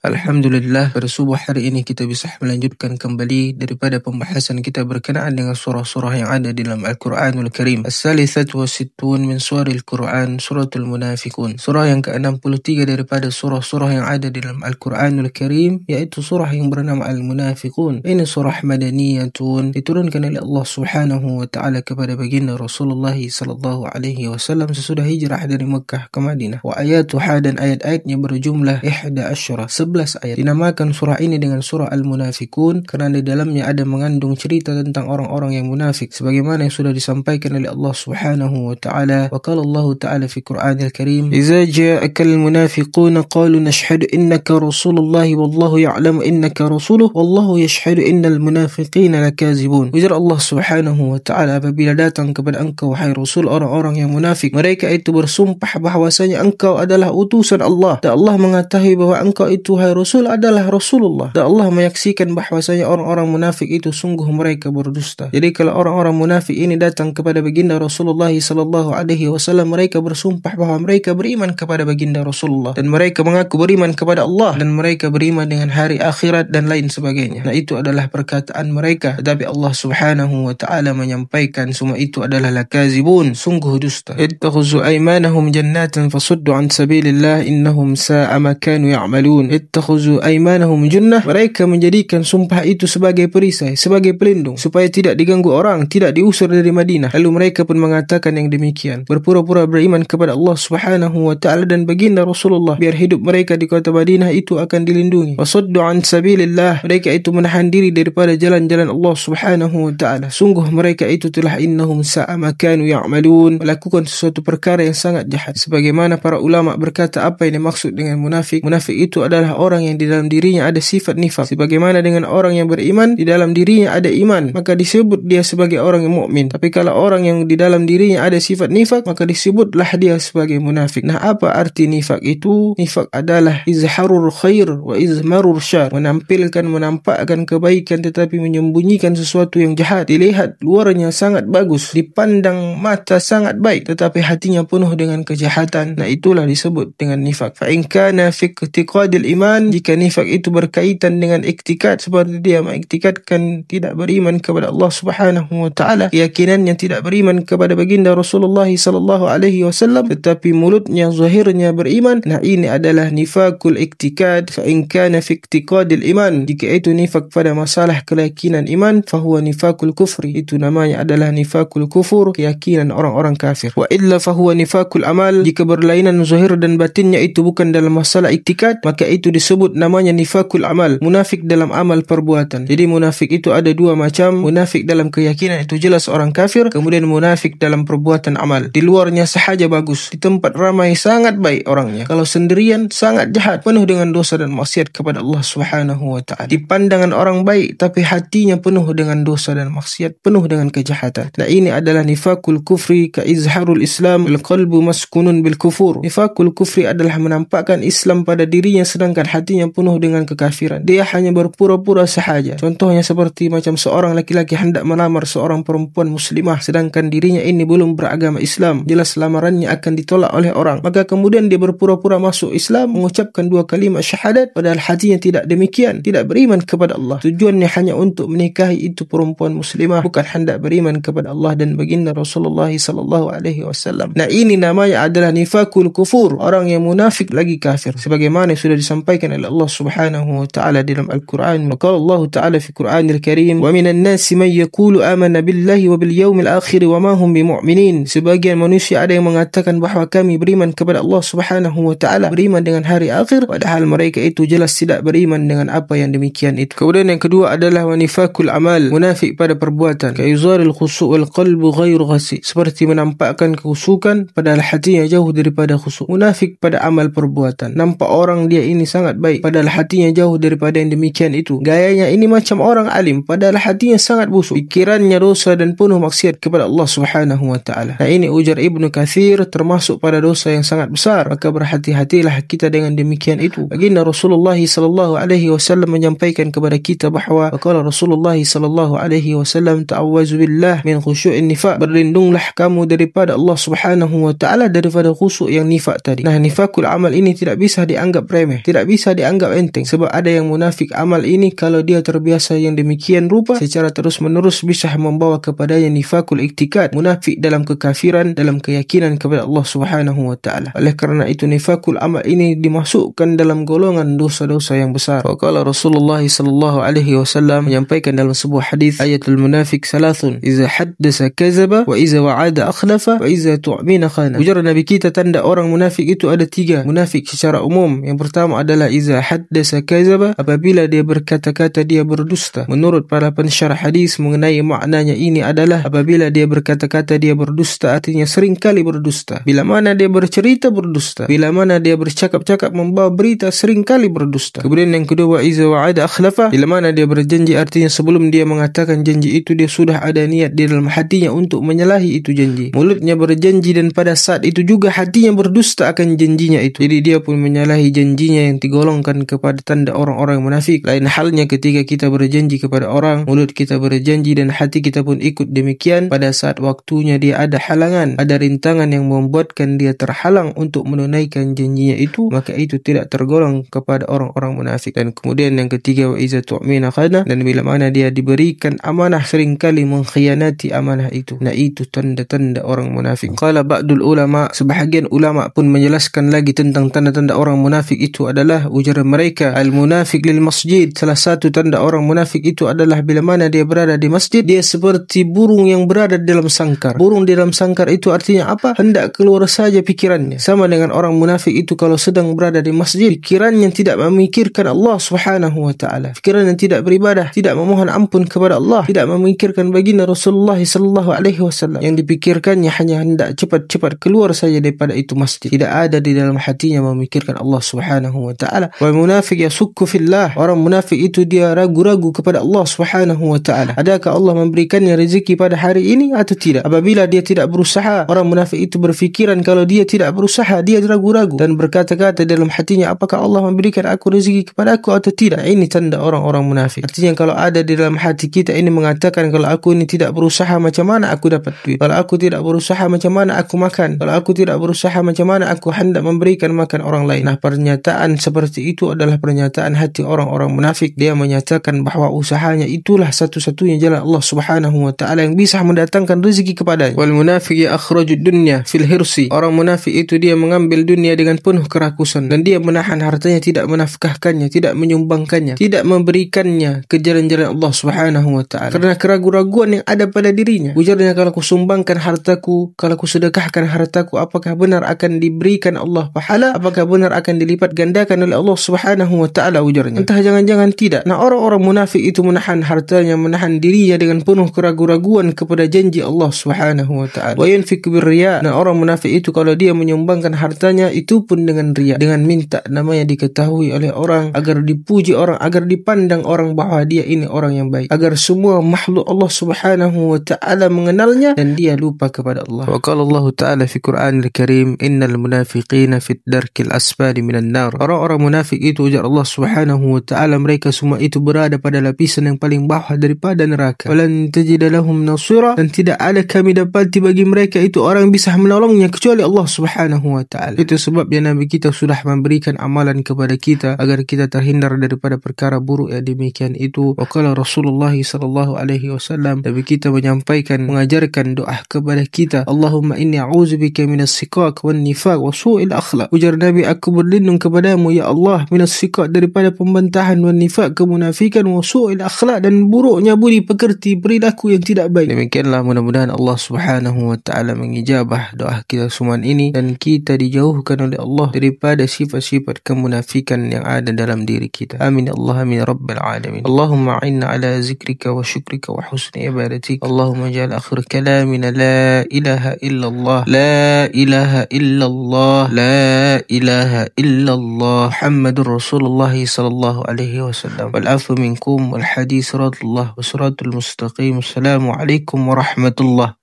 Alhamdulillah, pada subuh hari ini kita bisa melanjutkan kembali daripada pembahasan kita berkenaan dengan surah-surah yang ada di dalam Al-Quranul Karim. As-Salisatu wa Sittun min Suril Quran, Suratul Munafiqun. Surah yang ke-63 daripada surah-surah yang ada di dalam Al-Quranul Karim, yaitu surah yang bernama Al-Munafiqun. Ini surah madaniyatun, diturunkan oleh Allah Subhanahu wa Ta'ala kepada baginda Rasulullah sallallahu alaihi wasallam sesudah hijrah dari Mekah ke Madinah. Wa ayatuha, dan ayat-ayatnya berjumlah 11 ayat. Dinamakan surah ini dengan surah Al-Munafiqun kerana di dalamnya ada mengandung cerita tentang orang-orang yang munafik sebagaimana yang sudah disampaikan oleh Allah Subhanahu wa Ta'ala. Wa qala Allah Ta'ala fi Qur'anil Karim, "Idza ja'akal munafiquna qalu nashhadu innaka Rasulullah wallahu ya'lamu innaka rasuluhu wallahu yashhadu innal munafiqina lakazibun." Ujar Allah Subhanahu wa Ta'ala, apabila datang kepada engkau wahai Rasul orang-orang yang munafik, mereka itu bersumpah bahwasanya engkau adalah utusan Allah, dan Allah mengetahui bahwa engkau itu wahai Rasul adalah Rasulullah, dan Allah menyaksikan bahwasanya orang-orang munafik itu sungguh mereka berdusta. Jadi kalau orang-orang munafik ini datang kepada baginda Rasulullah sallallahu alaihi wasallam, mereka bersumpah bahwa mereka beriman kepada baginda Rasulullah dan mereka mengaku beriman kepada Allah dan mereka beriman dengan hari akhirat dan lain sebagainya. Nah, itu adalah perkataan mereka, tetapi Allah Subhanahu wa Ta'ala menyampaikan semua itu adalah lakazibun, sungguh dusta. Ittakhuzu aymanahum jannatin fasuddu an sabilillah innahum sa'a ma kanu ya'malun. Ittakhuzu aymanahum junnah, mereka menjadikan sumpah itu sebagai perisai, sebagai pelindung supaya tidak diganggu orang, tidak diusir dari Madinah. Lalu mereka pun mengatakan yang demikian, berpura-pura beriman kepada Allah Subhanahu wa Ta'ala dan baginda Rasulullah, biar hidup mereka di kota Madinah itu akan dilindungi. Wasuddu an sabilillah, mereka itu menahan diri daripada jalan-jalan Allah Subhanahu wa Ta'ala. Sungguh mereka itu telah innahum sa'a ma kanu ya'malun, melakukan sesuatu perkara yang sangat jahat. Sebagaimana para ulama berkata, apa yang dimaksud dengan munafik? Munafik itu adalah orang yang di dalam dirinya ada sifat nifak. Sebagaimana dengan orang yang beriman, di dalam dirinya ada iman, maka disebut dia sebagai orang yang mukmin. Tapi kalau orang yang di dalam dirinya ada sifat nifak, maka disebutlah dia sebagai munafik. Nah, apa arti nifak itu? Nifak adalah izharul khair wa izmarul syar, menampakkan kebaikan tetapi menyembunyikan sesuatu yang jahat. Dilihat luarnya sangat bagus, dipandang mata sangat baik, tetapi hatinya penuh dengan kejahatan. Nah, itulah disebut dengan nifak. Fa in kana fi i'tiqadil iman, jika nifak itu berkaitan dengan iktikad, seperti dia mengiktikadkan tidak beriman kepada Allah Subhanahu wa Ta'ala, keyakinannya tidak beriman kepada baginda Rasulullah sallallahu alaihi wasallam, tetapi mulutnya zahirnya beriman, nah ini adalah nifakul iktikad. Fa in kana fi i'tiqadil iman, jika itu nifak pada masalah keyakinan iman, fahuwa nifakul kufri, itu namanya adalah nifakul kufur, keyakinan orang-orang kafir. Wa illa fahuwa nifakul amal, jika berlainan zahir dan batinnya itu bukan dalam masalah iktikad, maka itu disebut namanya nifakul amal, munafik dalam amal perbuatan. Jadi munafik itu ada dua macam, munafik dalam keyakinan itu jelas orang kafir, kemudian munafik dalam perbuatan amal. Di luarnya sahaja bagus, di tempat ramai sangat baik orangnya, kalau sendirian sangat jahat, penuh dengan dosa dan maksiat kepada Allah Subhanahu wa Ta'ala. Di pandangan orang baik, tapi hatinya penuh dengan dosa dan maksiat, penuh dengan kejahatan. Nah, ini adalah nifakul kufri, ka izharul Islam al qalbu maskunun bil kufur. Nifakul kufri adalah menampakkan Islam pada dirinya sedangkan hatinya penuh dengan kekafiran. Dia hanya berpura-pura sahaja. Contohnya seperti macam seorang laki-laki hendak melamar seorang perempuan muslimah sedangkan dirinya ini belum beragama Islam. Jelas lamarannya akan ditolak oleh orang. Maka kemudian dia berpura-pura masuk Islam, mengucapkan dua kalimat syahadat, padahal hatinya tidak demikian, tidak beriman kepada Allah. Tujuannya hanya untuk menikahi itu perempuan muslimah, bukan hendak beriman kepada Allah dan baginda Rasulullah sallallahu alaihi wasallam. Nah, ini namanya adalah nifakul kufur, orang yang munafik lagi kafir. Sebagaimana sudah disampaikan oleh Allah Subhanahu wa Ta'ala dalam Al-Quran. Maka Allah Ta'ala fi Qur'anil Karim, "Wa minan nasi man yaqulu amana billahi wa bil yawmil akhir wa ma hum bimu'minin." Sebagian manusia ada yang mengatakan bahawa kami beriman kepada Allah Subhanahu wa Ta'ala, beriman dengan hari akhir, padahal mereka itu jelas tidak beriman dengan apa yang demikian itu. Kemudian yang kedua adalah wanifakul amal, munafik pada perbuatan, ka izaril khushu' wal qalbu ghairu ghasi, seperti menampakkan kekhusukan padahal hatinya jauh daripada khusyuk. Munafik pada amal perbuatan, nampak orang dia ini sangat baik padahal hatinya jauh daripada yang demikian itu. Gayanya ini macam orang alim padahal hatinya sangat busuk, pikirannya dosa dan penuh maksiat kepada Allah Subhanahu wa Ta'ala. Nah, ini ujar Ibnu Katsir termasuk pada dosa yang sangat besar, maka berhati-hatilah kita dengan demikian itu. Baginda Rasulullah sallallahu alaihi wasallam menyampaikan kepada kita bahawa qala Rasulullah sallallahu alaihi wasallam, ta'awwazu billah min khusyu'in nifaq, berlindunglah kamu daripada Allah Subhanahu wa Ta'ala daripada khusyuk yang nifak tadi. Nah, nifakul amal ini tidak bisa dianggap remeh, tidak bisa dianggap enteng, sebab ada yang munafik amal ini kalau dia terbiasa yang demikian rupa secara terus-menerus bisa membawa kepadanya nifakul iktikad, munafik dalam kekafiran, dalam keyakinan kepada Allah Subhanahu wa taala. Oleh kerana itu nifakul amal ini dimasukkan dalam golongan dosa-dosa yang besar. Waqala Rasulullah sallallahu alaihi wasallam menyampaikan dalam sebuah hadis, ayatul munafik salasun, iza haddasa kazaba, wa iza wa'ada akhlafa, wa iza tu'mina khana. Ujar Nabi kita, tanda orang munafik itu ada 3. Munafik secara umum, yang pertama adalah iza haddasa kazaba, apabila dia berkata-kata dia berdusta. Menurut para pensyarah hadis mengenai maknanya ini adalah apabila dia berkata-kata dia berdusta, artinya sering kali berdusta. Bila mana dia bercerita berdusta, bila mana dia bercakap-cakap membawa berita sering kali berdusta. Kemudian yang kedua, iza wa'ada akhlafa, bila mana dia berjanji, artinya sebelum dia mengatakan janji itu dia sudah ada niat di dalam hatinya untuk menyalahi itu janji. Mulutnya berjanji dan pada saat itu juga hatinya berdusta akan janjinya itu. Jadi dia pun menyalahi janjinya yang digolongkan kepada tanda orang-orang munafik. Lain halnya ketika kita berjanji kepada orang, mulut kita berjanji dan hati kita pun ikut demikian, pada saat waktunya dia ada halangan, ada rintangan yang membuatkan dia terhalang untuk menunaikan janjinya itu, maka itu tidak tergolong kepada orang-orang munafik. Dan kemudian yang ketiga, wa iza tu'mina khana, dan bila mana dia diberikan amanah seringkali mengkhianati amanah itu. Nah, itu tanda-tanda orang munafik. Qala ba'dul ulama, sebahagian ulama pun menjelaskan lagi tentang tanda-tanda orang munafik itu adalah ujaran mereka, al-munafik lil masjid, salah satu tanda orang munafik itu adalah bila mana dia berada di masjid, dia seperti burung yang berada di dalam sangkar. Burung di dalam sangkar itu artinya apa? Hendak keluar saja pikirannya. Sama dengan orang munafik itu kalau sedang berada di masjid, pikirannya tidak memikirkan Allah Subhanahu wa taala, pikirannya tidak beribadah, tidak memohon ampun kepada Allah, tidak memikirkan baginda Rasulullah sallallahu alaihi wasallam. Yang dipikirkannya hanya hendak cepat-cepat keluar saja daripada itu masjid. Tidak ada di dalam hatinya memikirkan Allah Subhanahu wa taala. Wal munafik yasukku fillah, orang munafik itu dia ragu-ragu kepada Allah Subhanahu wa taala. Adakah Allah memberikannya rezeki pada hari ini atau tidak? Apabila dia tidak berusaha, orang munafik itu berfikiran kalau dia tidak berusaha, dia ragu-ragu dan berkata-kata dalam hatinya, apakah Allah memberikan aku rezeki kepada aku atau tidak? Ini tanda orang-orang munafik. Artinya kalau ada di dalam hati kita ini mengatakan, kalau aku ini tidak berusaha macam mana aku dapat duit, kalau aku tidak berusaha macam mana aku makan, kalau aku tidak berusaha macam mana aku hendak memberikan makan orang lain. Nah, pernyataan seperti itu adalah pernyataan hati orang-orang munafik. Dia menyatakan bahawa usahanya itulah satu-satunya jalan Allah Subhanahu wa taala yang bisa mendatangkan rezeki kepadanya. Wal munafiq akhrajud dunya fil hirsi, orang munafik itu dia mengambil dunia dengan penuh kerakusan dan dia menahan hartanya, tidak menafkahkannya, tidak menyumbangkannya, tidak memberikannya ke jalan-jalan Allah Subhanahu wa taala karena keraguan-raguan yang ada pada dirinya. Ujarnya, kalau aku sumbangkan hartaku, kalau aku sedekahkan hartaku, apakah benar akan diberikan Allah pahala? Apakah benar akan dilipat gandakan oleh Allah Subhanahu wa taala? Ujarnya, entah jangan-jangan tidak. Nah, orang-orang munafik itu menahan hartanya, menahan dirinya dengan penuh keraguan-raguan kepada janji Allah Subhanahu wa taala. Wa yanfiqu birriya, nah orang munafik itu kalau dia menyumbangkan hartanya itu pun dengan riya, dengan minta namanya diketahui oleh orang, agar dipuji orang, agar dipandang orang bahawa dia ini orang yang baik, agar semua makhluk Allah Subhanahu wa taala mengenalnya dan dia lupa kepada Allah. Wa qala Allah taala fi Qur'anil Karim, innal munafiqina fit darkil asfali minan nar. Orang-orang munafik itu, ujar Allah Subhanahu wa taala, mereka semua itu berada pada lapisan yang paling bawah daripada neraka. Walan tajida lahum nasira, dan tidak ada kami dapati bagi mereka itu orang yang bisa menolongnya kecuali Allah Subhanahu wa taala. Itu sebabnya Nabi kita sudah memberikan amalan kepada kita agar kita terhindar daripada perkara buruk yang demikian itu. Wa qala Rasulullah sallallahu alaihi wasallam, Nabi kita menyampaikan, mengajarkan doa kepada kita, Allahumma inni a'udzubika minas siqaq wan nifaq wa su'il akhlaq. Ujar Nabi, aku berlindung kepadamu ya Allah minas siqaq, daripada pembentahan, wan nifaq kemunafikan, wa su'il akhlaq dan buruknya budi pekerti, perilaku yang tidak baik. Demikianlah, mudah-mudahan Allah Subhanahu wa taala mengijabah doa kita semua ini dan kita dijauhkan oleh Allah daripada sifat-sifat kemunafikan yang ada dalam diri kita. Amin ya Allah, amin ya rabbal alamin. Allahumma a'inna ala zikrika wa syukrika wa husni ibadatik. Allahumma ja'al akhir kalamina la ilaha illallah, la ilaha illallah, la ilaha illallah, Muhammadur Rasulullah sallallahu alaihi wasallam. Wal afu minkum wal hadis siratullah wa siratul mustaqim. Assalamualaikum warahmatullahi